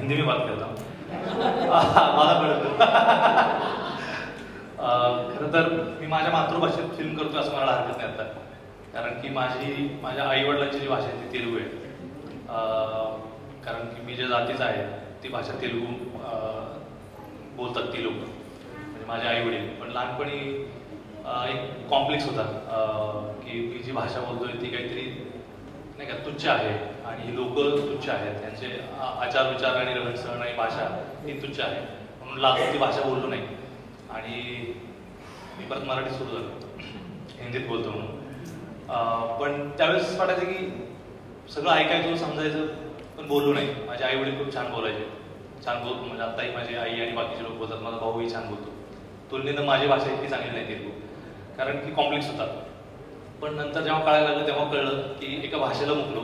हिंदी में बात करता हूँ मला कळतं. खरं तर मी माझ्या मातृभाषेत फिल्म करतो असं मला हरकत नाही आता, कारण की माझ्या आईवडिलांची जी भाषा आहे ती तेलुगू आहे. कारण की मी ज्या जातीचा आहे ती भाषा तेलुगू बोलतात ती लोक, म्हणजे माझे आईवडील. पण लहानपणी एक कॉम्प्लेक्स होता की मी जी भाषा बोलतोय ती काहीतरी नाही का तुच्छ आहे आणि ही लोक तुच्छ आहेत, त्यांचे आचार विचार आणि रहनसहन आणि भाषा ही तुच्छ आहे, म्हणून लागून ती भाषा बोललो नाही. आणि मी परत मराठी सुरू झालो, हिंदीत बोलतो म्हणून. पण त्यावेळेस वाटायचं की सगळं ऐकायचं समजायचं पण बोललो नाही. माझे आई वडील खूप छान बोलायचे, छान बोलतो, म्हणजे आत्ताही माझी आई आणि बाकीचे लोक बोलतात, माझा भाऊही छान बोलतो. तुलनेनं माझी भाषा इतकी चांगली नाही तेलुगू, कारण की कॉम्प्लेक्स होता. पण नंतर जेव्हा कळायला लागलं तेव्हा कळलं की एका भाषेला मुकलो,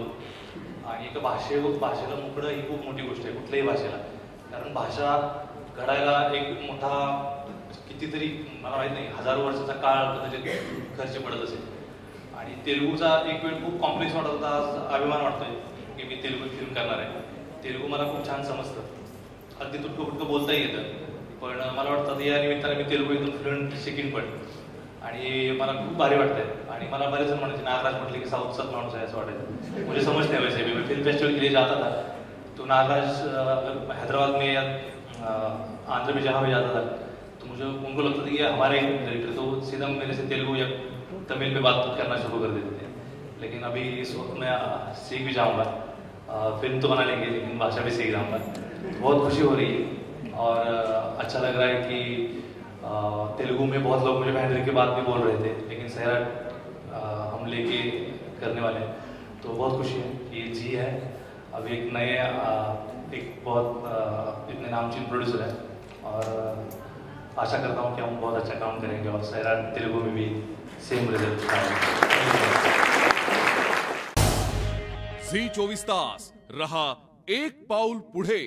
आणि एका भाषेला मुकणं ही खूप मोठी गोष्ट आहे कुठल्याही भाषेला. कारण भाषा घडायला एक मोठा कितीतरी मला माहीत नाही हजारो वर्षाचा काळ कदाचित खर्च पडत असेल. आणि तेलुगूचा एक वेळ खूप कॉम्प्लेक्स वाटत होता, आज अभिमान वाटतोय की मी तेलुगू फिल्म करणार आहे. तेलुगू मला खूप छान समजतं, अगदी तुटकं फुटकं बोलताही येतं. पण मला वाटतं या निमित्ताने मी तेलुगू एकदम फ्लुएंट शिकीन पण, आणि मला खूप भारी वाटतंय. आणि मला बरेच जण म्हणायचे नागराज म्हटले की साऊथचाच माणूस आहे असं वाटायचं. मुझे समझ नहीं वैसे भी, मैं फिल्म फेस्टिवल के लिए जाता था तो नागराज हैदराबाद में या आंध्र में जहाँ भी जाता था तो मुझे उनको लगता था कि हमारे डायरेक्टर, तो सीधा मेरे से तेलुगु या तमिल पे बात करना शुरू कर देते थे. लेकिन अभी इस वक्त मैं सीख भी जाऊँगा, फिल्म तो बना लेंगे लेकिन भाषा भी सीख जाऊँगा. बहुत खुशी हो रही है और अच्छा लग रहा है कि तेलुगु में बहुत लोग मुझे महेंद्र के बाद भी बोल रहे थे, लेकिन सैराट हम लेके करने वाले हैं. तो बहुत खुशी है कि ये जी है. अब एक नए एक बहुत इतने नामचीन प्रोड्यूसर है और आशा करता हूँ कि हम बहुत अच्छा काम करेंगे और सैराट तेलुगु में भी सेम रिजल्ट आएगा. झी 24 तास रहा एक पाऊल पुढे.